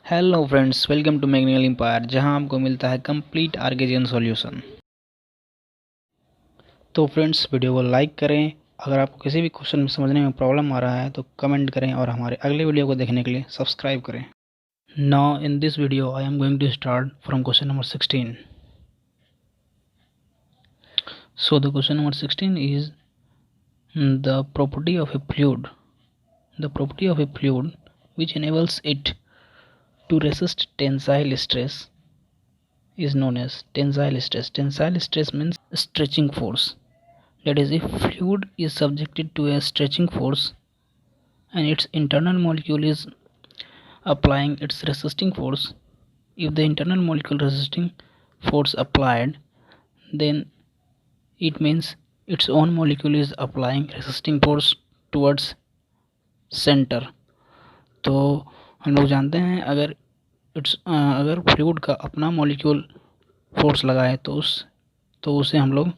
Hello friends, welcome to Magnical Empire, जहां आपको मिलता है कंप्लीट आर्गेजियन सॉल्यूशन। तो फ्रेंड्स, वीडियो को लाइक करें। अगर आपको किसी भी क्वेश्चन में समझने में प्रॉब्लम आ रहा है तो कमेंट करें और हमारे अगले वीडियो को देखने के लिए सब्सक्राइब करें। Now in this video I am going to start from question number 16। So the question number 16 is the property of a fluid. The property of a fluid which enables it to resist tensile stress is known as tensile stress. Tensile stress means stretching force. That is, if fluid is subjected to a stretching force and its internal molecule is applying its resisting force, if the internal molecule resisting force applied, then it means its own molecule is applying resisting force towards center. तो हम लोग जानते हैं अगर fluid का अपना molecule force लगाए तो उसे हम लोग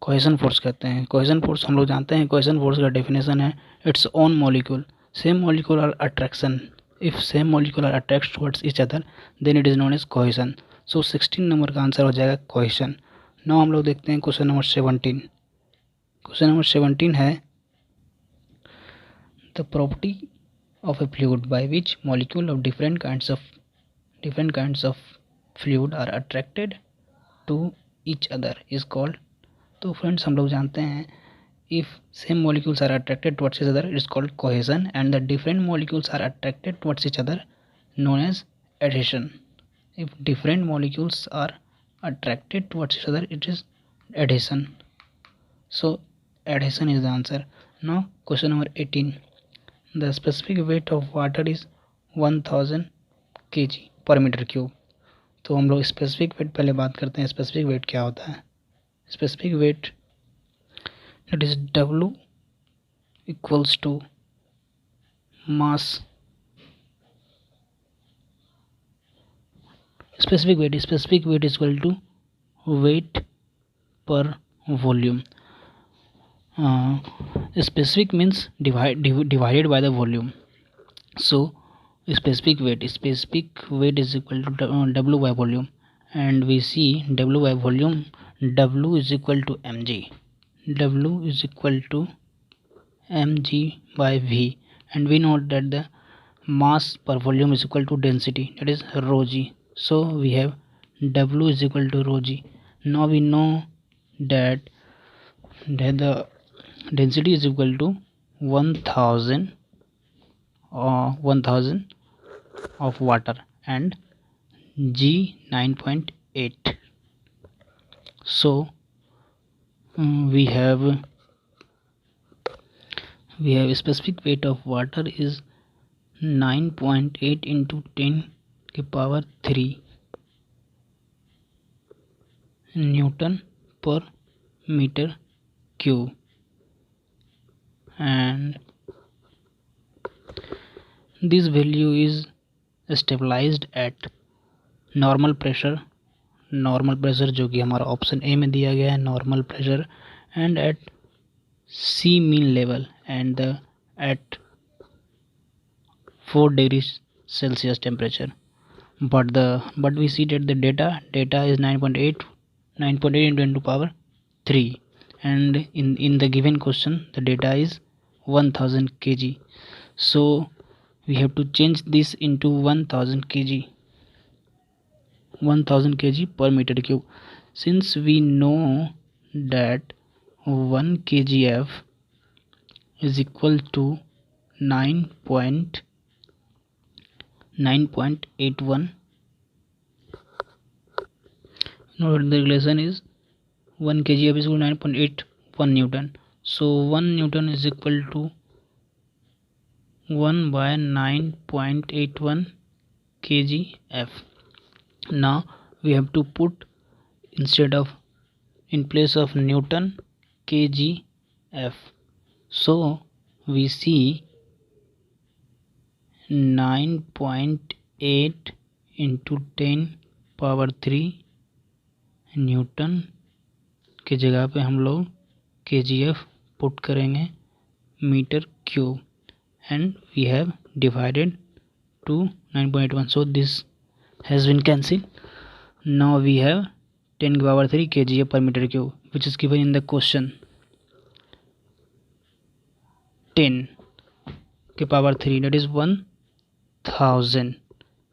कोहेजन फोर्स कहते हैं। कोहेजन फोर्स हम लोग जानते हैं, कोहेजन फोर्स का डेफिनेशन है it's own molecule, same molecule are attraction. If same molecule are attract towards each other then it is known as cohesion. So 16 number का आंसर हो जाएगा कोहेजन। नाउ हम लोग देखते हैं क्वेश्चन नंबर 17। क्वेश्चन नंबर 17 है the property of a fluid by which molecule of different kinds of fluid are attracted to each other is called। तो friends, हम लोग जानते हैं if same molecules are attracted towards each other it is called cohesion, and the different molecules are attracted towards each other known as adhesion। if different molecules are attracted towards each other it is adhesion। so adhesion is the answer। now question number 18, the specific weight of water is 1000 kg per meter cube। तो हम लोग specific weight पहले बात करते हैं। Specific weight क्या होता है? Specific weight it is W equals to mass. Specific weight is equal to weight per volume. specific means divided by the volume। so specific weight is equal to W by volume, and we see W by volume, W is equal to mg, W is equal to mg by V, and we know that the mass per volume is equal to density, that is rho g। so we have W is equal to rho g। now we know that the density is equal to 1000 of water and G 9.8। so we have specific weight of water is 9.8 into 10 की power 3 Newton per meter cube, and this value is stabilized at normal pressure जो कि हमारा option A में दिया गया है, normal pressure, and at sea mean level and at 4 degree Celsius temperature. but we see that the data is 9.8 into power 3, and in the given question the data is 1000 kg। so we have to change this into 1000 kg per meter cube, since we know that 1 kgf is equal to 9.81। now the relation is 1 kgf is equal to 9.81 Newton। so 1 Newton is equal to 1 by 9.81 kgf। now we have to put in place of Newton kgf। so we see 9.8 into 10 power 3 newton की जगह पे हम लोग kgf put करेंगे metre cube, and we have divided to 9.81. So this has been cancelled. Now we have 10 to the power 3 kg per meter cube, which is given in the question. 10 to the power 3, that is 1000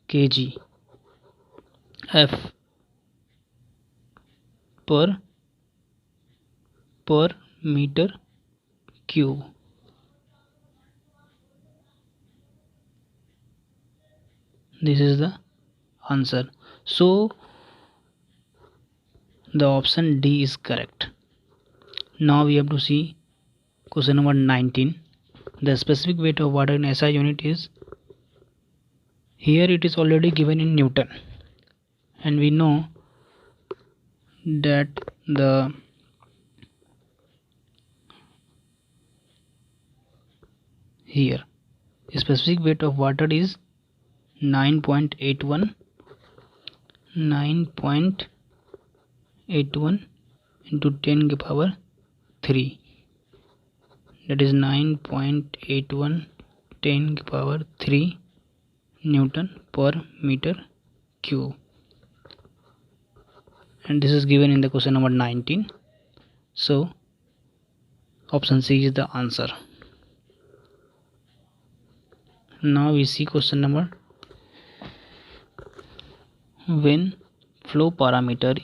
kg F per meter cube. This is the answer. So the option D is correct. Now we have to see question number 19. The specific weight of water in SI unit is, here it is already given in Newton, and we know that the here specific weight of water is 9.81 into 10 to the power 3, that is 9.81 10 to the power 3 Newton per meter cube, and this is given in the question number 19. So option C is the answer. Now we see question number, when flow parameter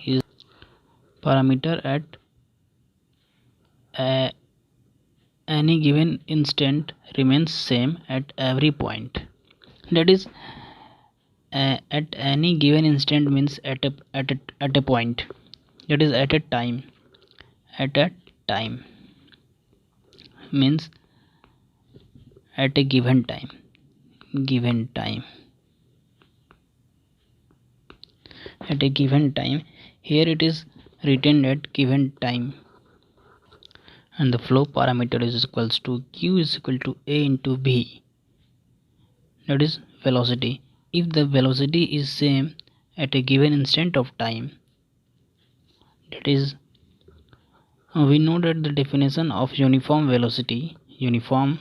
at any given instant remains same at every point, that is at any given instant means at a point, that is at a time means at a given time at a given time. Here it is written at given time, and the flow parameter is equals to Q is equal to A into B, that is velocity. If the velocity is same at a given instant of time, that is, we know that the definition of uniform velocity, uniform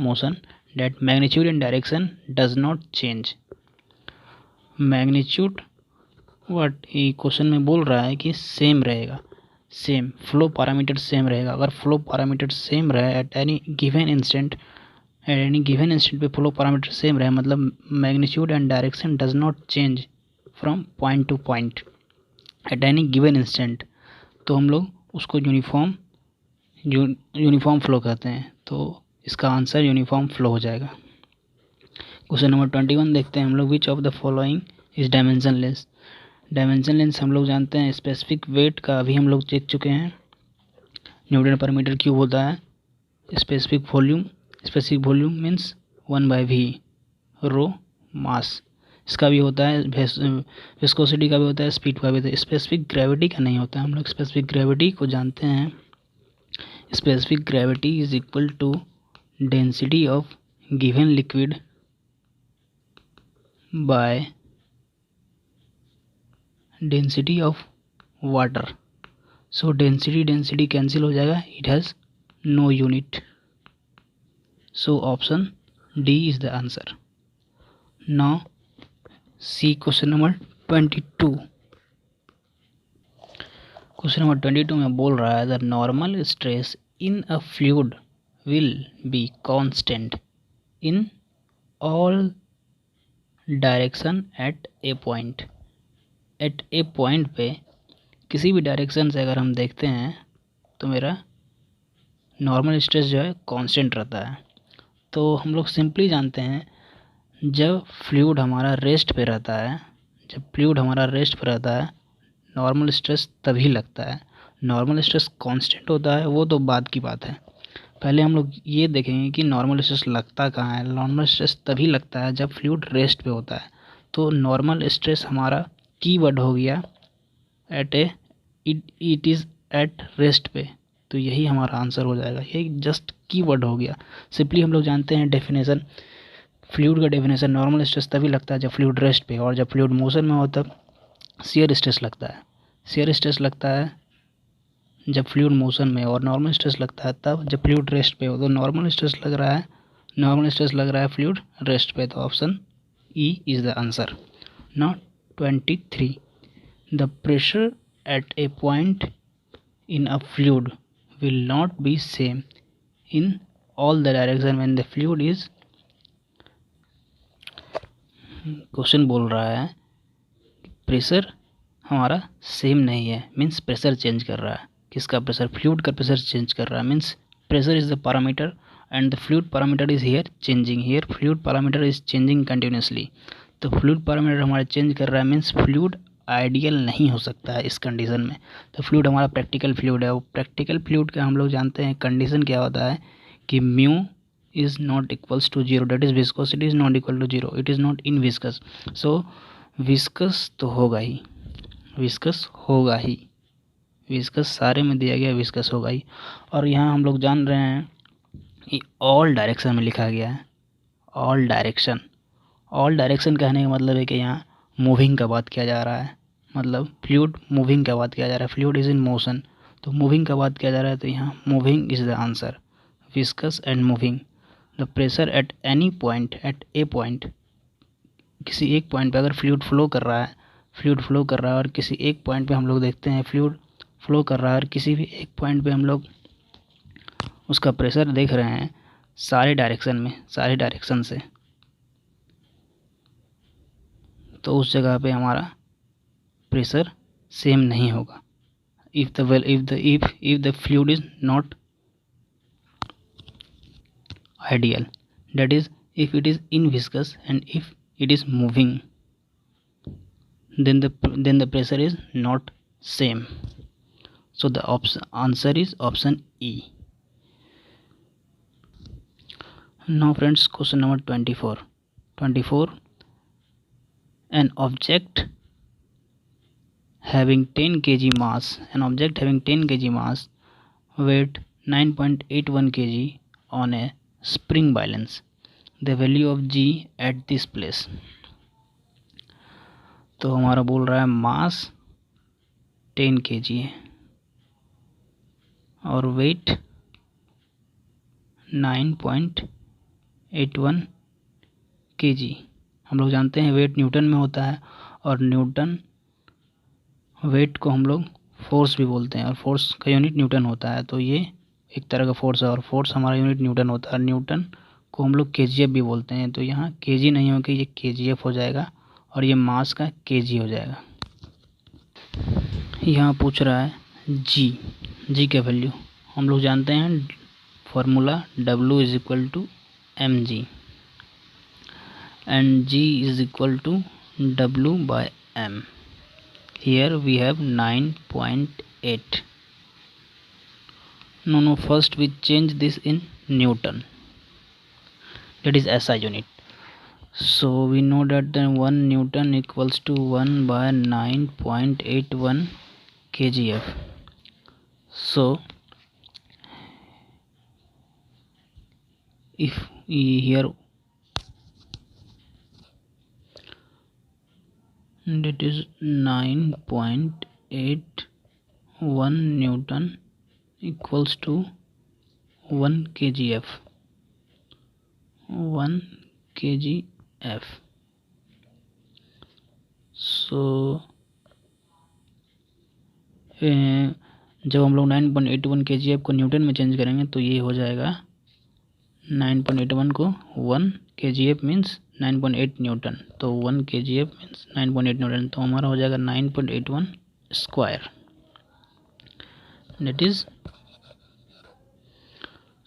motion, that magnitude and direction does not change. Magnitude what ये question में बोल रहा है कि same रहेगा, same flow parameter same रहेगा. अगर flow parameter same रहे एट एनी गिवन इंस्टेंट पे फ्लो पैरामीटर सेम रहे, मतलब magnitude and direction does not change from point two point at any given instant, तो हम लोग उसको यूनिफॉर्म फ्लो कहते हैं. तो इसका आंसर यूनिफॉर्म फ्लो हो जाएगा. क्वेश्चन नंबर 21 देखते हैं हम लोग. Which of the following is dimensionless. Dimensionless हम लोग जानते हैं स्पेसिफिक वेट का अभी हम लोग देख चुके हैं, न्यूटन पर मीटर क्यूब होता है. स्पेसिफिक वॉल्यूम मीन्स 1/v रो मास, इसका भी होता है. विस्कोसिटी का भी होता है, स्पीड का भी होता है. स्पेसिफिक ग्रेविटी का नहीं होता है. हम लोग स्पेसिफिक ग्रेविटी को जानते हैं. Specific gravity is equal to density of given liquid by density of water. So density cancel हो जाएगा, it has no unit. So option D is the answer. Now see question number 22. Question number 22 में बोल रहा है the normal stress in a fluid will be constant in all direction at a point. At a point पे किसी भी direction से अगर हम देखते हैं तो मेरा नॉर्मल स्ट्रेस जो है कांस्टेंट रहता है. तो हम लोग सिंपली जानते हैं जब फ्लूइड हमारा रेस्ट पे रहता है, नॉर्मल स्ट्रेस तभी लगता है. नॉर्मल स्ट्रेस कांस्टेंट होता है वो तो बाद की बात है. पहले हम लोग ये देखेंगे कि नॉर्मल स्ट्रेस लगता कहाँ है. नॉर्मल स्ट्रेस तभी लगता है जब फ्लूइड रेस्ट पे होता है. तो नॉर्मल स्ट्रेस हमारा कीवर्ड हो गया इट इज़ एट रेस्ट पे, तो यही हमारा आंसर हो जाएगा. यही जस्ट कीवर्ड हो गया. सिंपली हम लोग जानते हैं डेफिनेशन, फ्लूइड का डेफिनेशन, नॉर्मल स्ट्रेस तभी लगता है जब फ्लूइड रेस्ट पे, और जब फ्लूइड मोशन में हो तब शियर स्ट्रेस लगता है. शियर स्ट्रेस लगता है जब फ्लूइड मोशन में, और नॉर्मल स्ट्रेस लगता है तब जब फ्लूइड रेस्ट पे हो. तो नॉर्मल स्ट्रेस लग रहा है नॉर्मल स्ट्रेस लग रहा है फ्लूइड रेस्ट पे, तो option E is the answer. Now 23, the pressure eight a point in a fluid will not be same in all the direction when the fluid is, question बोल रहा है pressure हमारा same नहीं है, means pressure change कर रहा है। किसका प्रेशर? फ्लूइड का प्रेशर चेंज कर रहा है, means pressure is the parameter and the fluid parameter is here changing, here fluid parameter is changing continuously. तो फ्लूइड पैरामीटर हमारा चेंज कर रहा है, मीन्स फ्लूइड आइडियल नहीं हो सकता है इस कंडीशन में। तो फ्लूइड हमारा प्रैक्टिकल फ्लूइड है। वो प्रैक्टिकल फ्लूइड का हम लोग जानते हैं कंडीशन क्या होता है कि mu is not equals to zero, that is viscosity is not equal to zero, it is not in viscous. So viscous तो होगा ही, विस्कस होगा ही, विस्कस सारे में दिया गया विस्कस होगा ही। और यहाँ हम लोग जान रहे हैं कि ऑल डायरेक्शन में लिखा गया है, ऑल डायरेक्शन। ऑल डायरेक्शन कहने का मतलब है कि यहाँ मूविंग का बात किया जा रहा है, मतलब फ्लूइड मूविंग का बात किया जा रहा है, फ्लूइड इज इन मोशन, तो मूविंग का बात किया जा रहा है, तो यहाँ moving is the answer, viscous and moving. The pressure at any point, at a point, किसी एक पॉइंट पे अगर फ्लूइड फ्लो कर रहा है, फ्लूइड फ्लो कर रहा है और किसी एक पॉइंट पे हम लोग देखते हैं फ्लूइड फ्लो कर रहा है और किसी भी एक पॉइंट पे हम लोग उसका प्रेशर देख रहे हैं सारे डायरेक्शन में, सारे डायरेक्शन से, तो उस जगह पे हमारा प्रेशर सेम नहीं होगा। if the fluid is not ideal, that is if it is in viscous and if it is moving, then the pressure is not same. So the answer is option E. Now friends, question number 24. An object having 10 kg mass, weight 9.81 kg on a spring balance, the value of G at this place। तो हमारा बोल रहा है मास 10 kg है और wait 9.81 kg। हम लोग जानते हैं वेट न्यूटन में होता है और न्यूटन वेट को हम लोग फोर्स भी बोलते हैं और फोर्स का यूनिट न्यूटन होता है, तो ये एक तरह का फोर्स है और फोर्स हमारा यूनिट न्यूटन होता है और न्यूटन को हम लोग केजीएफ भी बोलते हैं। तो यहाँ केजी नहीं होकर ये केजीएफ हो जाएगा और ये मास का केजी हो जाएगा। यहाँ पूछ रहा है जी का वैल्यू हम लोग जानते हैं formula W is equal to mg and G is equal to W by m. Here we have 9.8. No, first we change this in Newton, that is SI unit. So we know that then 1 Newton equals to 1 by 9.81 kgf. So if here that is 9.81 Newton equals to 1 kgf, 1 kgf। So जब हम लोग 9.81 kgf को Newton में change करेंगे तो ये हो जाएगा 9.81 को 1 kgf मीन्स 9.8 न्यूटन, तो 1 kgf मीन्स 9.8 न्यूटन, तो हमारा हो जाएगा 9.81 square, that is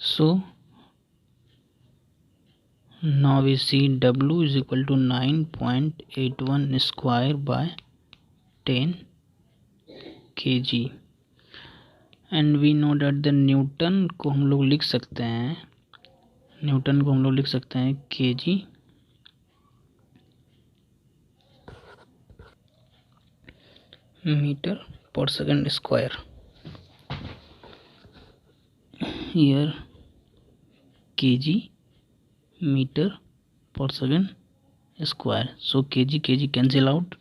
so now we see W is equal to 9.81 square by 10 kg and we know that the Newton को हम लोग लिख सकते हैं, kg मीटर पर second square. Here kg meter per second square, so kg cancel out,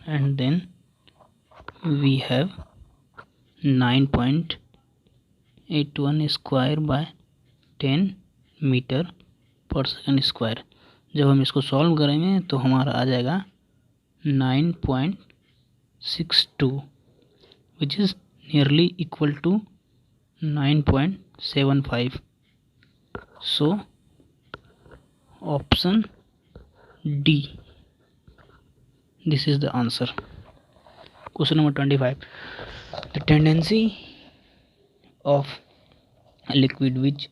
and then we have 9.81 81 square by 10 metre per second square. जब हम इसको सॉल्व करेंगे तो हमारा आ जाएगा 9.62 which is nearly equal to 9.75। So option D, this is the answer. Question number 25. The tendency of a liquid which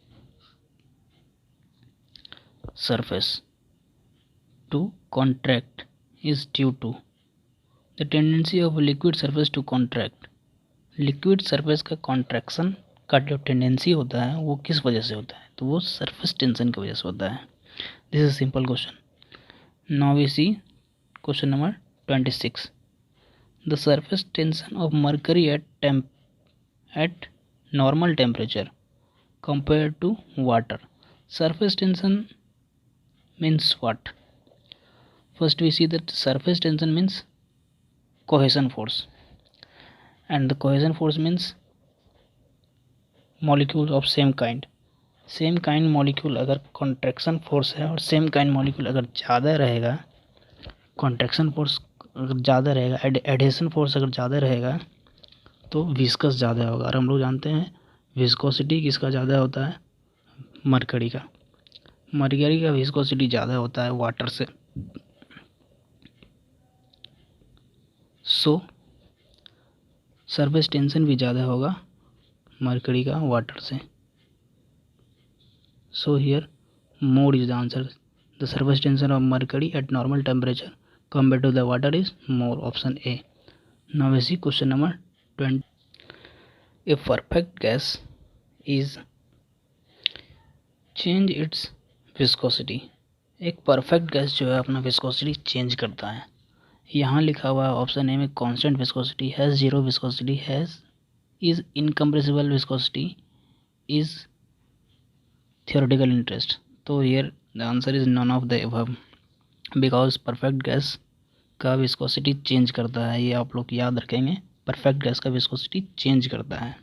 surface to contract is due to the tendency of a liquid surface to contract. Liquid surface का contraction का जो tendency होता है वो किस वजह से होता है, तो वो सरफेस टेंशन की वजह से होता है। This is simple question. Now we see question number 26. The surface tension of mercury at normal temperature compared to water. Surface tension means what? First we see that surface tension means cohesion force, and the cohesion force means molecules of same kind. Same kind molecule अगर contraction force है और same kind molecule अगर ज़्यादा रहेगा, contraction force अगर ज़्यादा रहेगा, adhesion force अगर ज़्यादा रहेगा तो विस्कस ज़्यादा होगा। और हम लोग जानते हैं विस्कोसिटी किसका ज़्यादा होता है, मरकरी का। मरकरी का विस्कोसिटी ज़्यादा होता है वाटर से। सो सरफेस टेंशन भी ज़्यादा होगा मरकरी का वाटर से। So here more is the answer. The surface tension of mercury eight normal temperature compared to the water is more, option A. Now we see question number 20. A perfect gas is change its viscosity. एक perfect gas जो है अपना viscosity change करता है। यहाँ लिखा हुआ है ऑप्शन ए में constant viscosity, has zero viscosity, has is incompressible viscosity, is theoretical interest. तो here the answer is none of the above, because perfect gas का विस्कोसिटी चेंज करता है। ये आप लोग याद रखेंगे, परफेक्ट गैस का विस्कोसिटी चेंज करता है।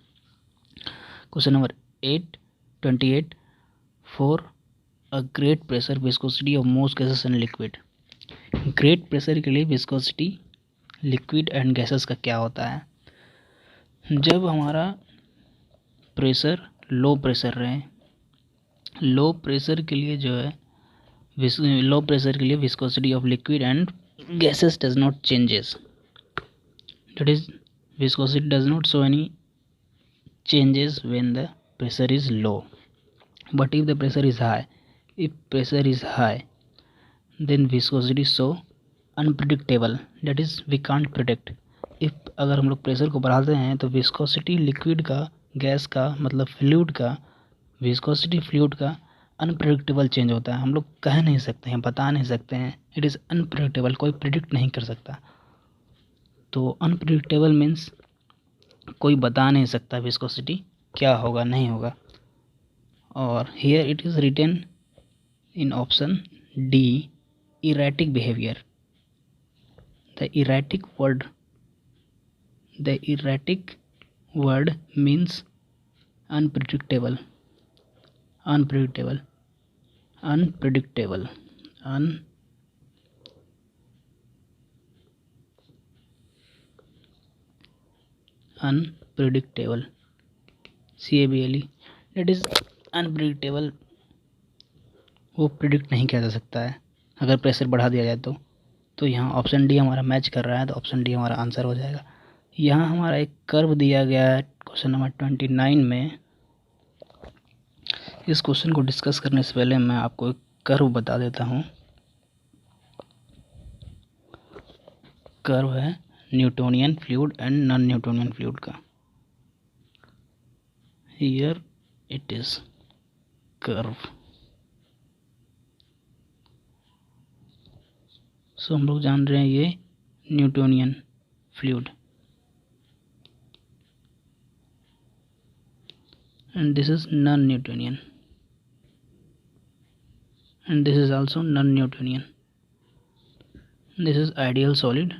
Question number 28. For a great pressure viscosity of most gases and liquid. Great pressure के लिए विस्कोसिटी लिक्विड एंड गैसेस का क्या होता है? जब हमारा प्रेशर लो प्रेशर रहे, लो प्रेशर के लिए जो है लो प्रेशर के लिए viscosity of liquid and gases does not changes, that is viscosity does not show any changes when the pressure is low. But if the pressure is high, then viscosity show unpredictable, that is we can't predict. if अगर हम लोग pressure को बढ़ाते हैं तो viscosity liquid का, gas का मतलब फ्लूइड का, विस्कोसिटी फ्लूइड का अनप्रेडिक्टेबल चेंज होता है। हम लोग कह नहीं सकते हैं, बता नहीं सकते हैं, इट इज़ अनप्रेडिक्टेबल, कोई प्रिडिक्ट नहीं कर सकता। तो अनप्रेडिक्टेबल मीन्स कोई बता नहीं सकता विस्कोसिटी क्या होगा नहीं होगा। और here it is written in option D, erratic behaviour. The erratic word means unpredictable CABLE, that is unpredictable, वो प्रिडिक्ट नहीं किया जा सकता है अगर प्रेशर बढ़ा दिया जाए तो यहाँ ऑप्शन डी हमारा मैच कर रहा है, तो ऑप्शन डी हमारा आंसर हो जाएगा। यहाँ हमारा एक कर्व दिया गया है क्वेश्चन नंबर 29 में। इस क्वेश्चन को डिस्कस करने से पहले मैं आपको एक कर्व बता देता हूँ। कर्व है Newtonian fluid and non Newtonian fluid का। Here it is curve. So हम लोग जान रहे हैं ये Newtonian fluid and this is non-Newtonian, and this is also non-Newtonian. This is ideal solid,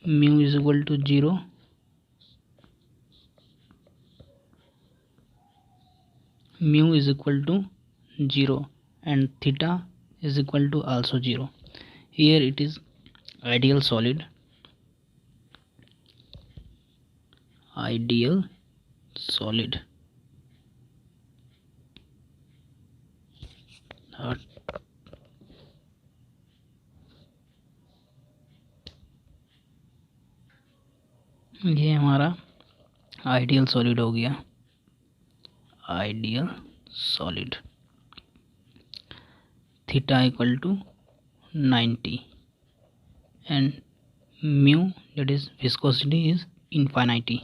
mu is equal to 0, mu is equal to 0 and theta is equal to also 0. Here it is ideal solid. Ideal solid. ये हमारा ideal solid हो गया, ideal solid. Theta equal to 90 and mu, that is viscosity, is infinity.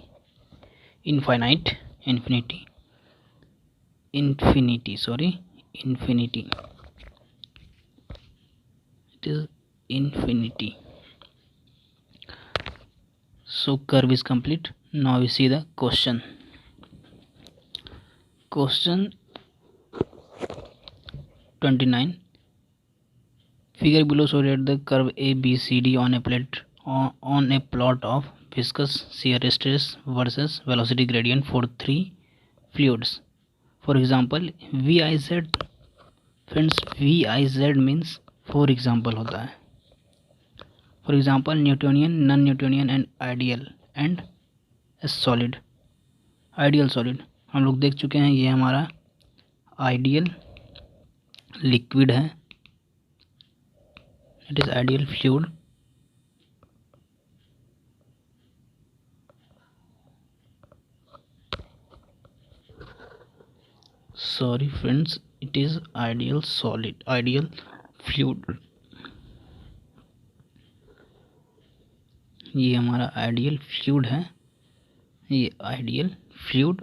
Infinity. It is infinity. So curve is complete. Now we see the question. Question 29. Figure below shows that the curve ABCD on a plot of viscous shear stress versus velocity gradient for 3 fluids. For example, VIZ. Friends, VIZ means for example होता है. For example, Newtonian, non-Newtonian and ideal and a solid. Ideal solid हम लोग देख चुके हैं. ये हमारा ideal liquid है. It is ideal fluid. Sorry friends, it is ideal solid, ideal fluid. ये हमारा आइडियल फ्लूइड है. ये आइडियल फ्लूइड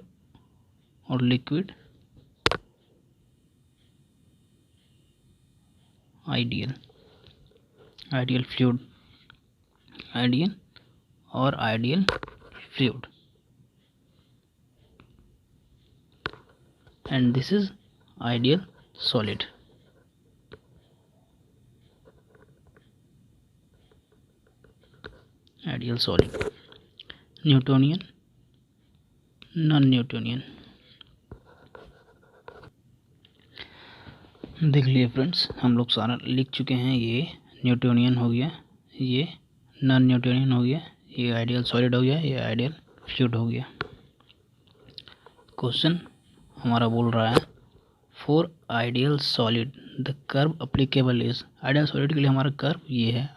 और लिक्विड आइडियल फ्लूइड, आइडियल और ideal fluid. And this is ideal solid. Ideal solid. Newtonian, non-Newtonian. देख लिए friends, हम लोग सारा लिख चुके हैं. ये न्यूटोनियन हो गया, ये नॉन न्यूटोनियन हो गया, ये आइडियल सॉलिड हो गया, ये आइडियल फ्लूइड हो गया. क्वेश्चन हमारा बोल रहा है for ideal solid the curve applicable is. Ideal solid के लिए हमारा कर्व ये है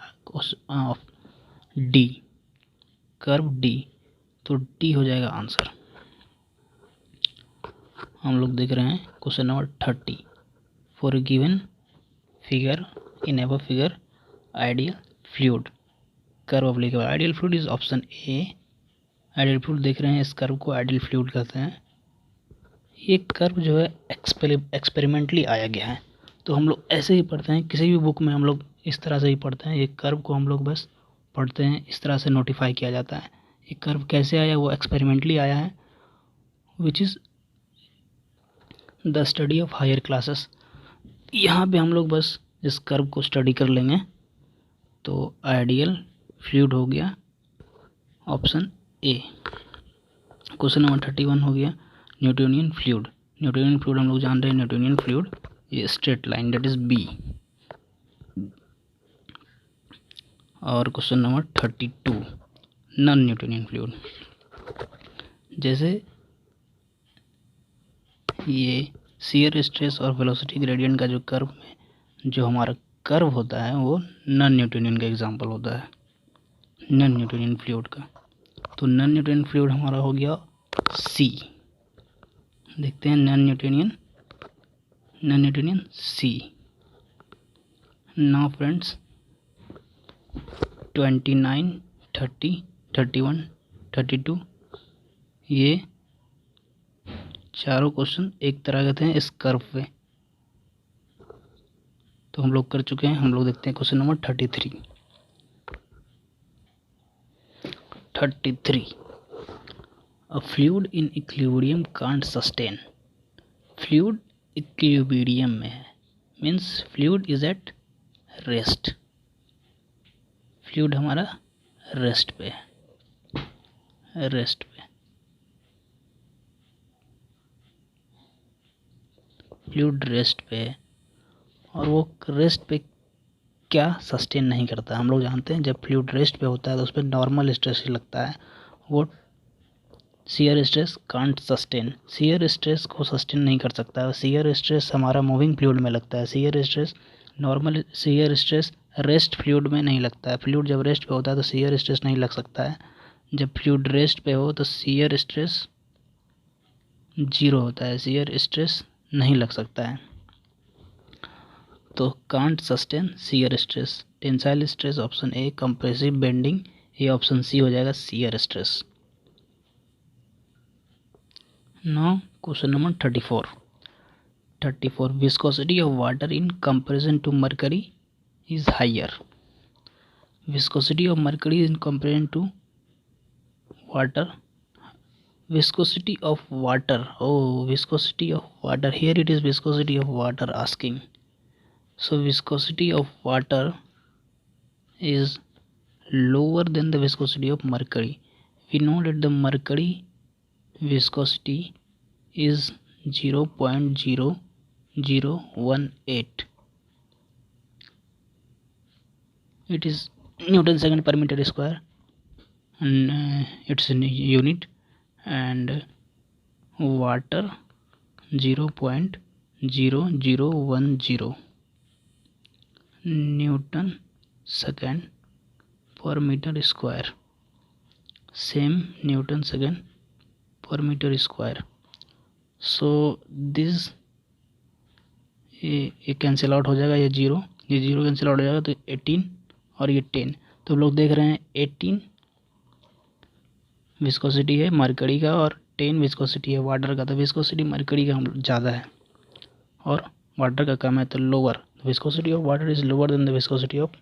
ऑफ डी, कर्व डी. तो डी हो जाएगा आंसर. हम लोग देख रहे हैं question number 30. For given figure in above figure ideal fluid curve applicable. Ideal fluid is option A. Ideal fluid देख रहे हैं, इस कर्व को आइडियल फ्लूइड कहते हैं. ये कर्व जो है एक्सपेरिमेंटली आया गया है. तो हम लोग ऐसे ही पढ़ते हैं, किसी भी बुक में हम लोग इस तरह से ही पढ़ते हैं. ये कर्व को हम लोग बस पढ़ते हैं, इस तरह से नोटिफाई किया जाता है. ये कर्व कैसे आया, वो एक्सपेरिमेंटली आया है, which is the study of higher classes. यहाँ पे हम लोग बस इस कर्व को स्टडी कर लेंगे. तो आइडियल फ्लूइड हो गया ऑप्शन ए. क्वेश्चन नंबर 31 हो गया न्यूटोनियन फ्लूइड. न्यूटोनियन फ्लूइड हम लोग जान रहे हैं, न्यूटोनियन फ्लूइड ये straight line, that is B. और question number 32 non Newtonian fluid. जैसे ये शियर स्ट्रेस और वेलोसिटी ग्रेडियंट का जो कर्व में जो हमारा कर्व होता है वो नॉन न्यूटोनियन का एग्जांपल होता है, नॉन न्यूटोनियन फ्लूइड का. तो नॉन न्यूटोनियन फ्लूइड हमारा हो गया सी. देखते हैं non Newtonian C. Now friends 29, 30, 31, 32 ये चारों क्वेश्चन एक तरह के थे इस कर्व पे. तो हम लोग कर चुके हैं. हम लोग देखते हैं question number 33. A fluid in equilibrium can't sustain. Fluid equilibrium में है, means fluid is at rest. Fluid हमारा रेस्ट पे है, रेस्ट पे. फ्लूइड रेस्ट पे है और वो रेस्ट पे क्या सस्टेन नहीं करता। हम लोग जानते हैं जब फ्लूइड रेस्ट पे होता है तो उस पर नॉर्मल स्ट्रेस ही लगता है, वो shear stress can't sustain, shear stress को सस्टेन नहीं कर सकता। शियर स्ट्रेस हमारा मूविंग फ्लूइड में लगता है, shear stress normal shear stress rest fluid में नहीं लगता है। फ्लूइड जब रेस्ट पे होता है तो शियर स्ट्रेस नहीं लग सकता है, जब फ्लूइड रेस्ट पे हो तो शियर स्ट्रेस 0 होता है, शियर स्ट्रेस नहीं लग सकता है। तो can't sustain shear stress, tensile stress option A, compressive bending ये ऑप्शन सी हो जाएगा shear stress. Now question number 34 viscosity of water in comparison to mercury is higher. Viscosity of mercury in comparison to water, viscosity of water, oh viscosity of water, here it is viscosity of water asking. So viscosity of water is lower than the viscosity of mercury. We know that the mercury viscosity is 0.0018. It is Newton second per meter square and it's in unit, and water 0.0010 Newton second per meter square, same Newton second per meter square. So this ये cancel out हो जाएगा, ये zero cancel out हो जाएगा, तो 18 और ये 10, तो लोग देख रहे हैं 18 विस्कोसिटी है मरकरी का और 10 विस्कोसिटी है वाटर का। तो विस्कोसिटी मरकरी का ज़्यादा है और वाटर का कम है, तो lower, viscosity of water is lower than the viscosity of.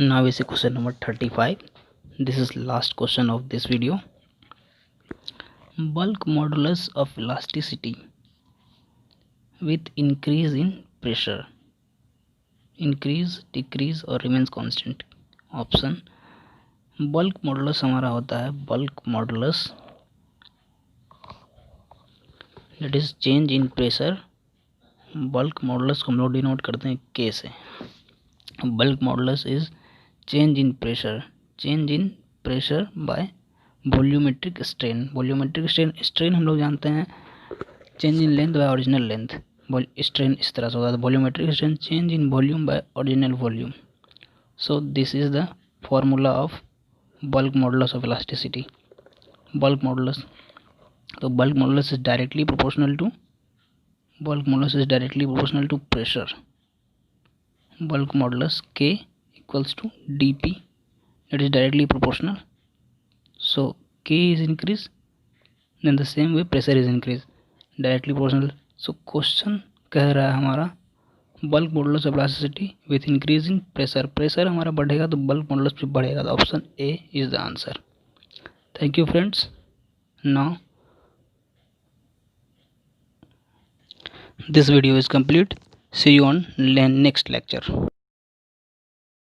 Now is question number 35, this is last question of this video. Bulk modulus of elasticity with increase in pressure, increase, decrease or remains constant। Option bulk modulus हमारा होता है, bulk modulus that is change in pressure. Bulk modulus को हम लोग denote करते हैं के से। Bulk modulus is change in pressure, change in pressure by volumetric strain. Volumetric strain हम लोग जानते हैं change in length by original length, strain इस तरह से होता है। Volumetric strain change in volume by original volume. So this is the formula of bulk modulus of elasticity. Bulk modulus, तो bulk modulus is directly proportional to, bulk modulus is directly proportional to pressure. Bulk modulus K equals to dP, it is directly proportional. So K is increase, then the same way pressure is increase, directly proportional। So question कह रहा है हमारा bulk modulus of elasticity with increasing pressure, pressure हमारा बढ़ेगा तो bulk modulus भी बढ़ेगा, तो option A is the answer. Thank you friends. Now this video is complete, see you on next lecture.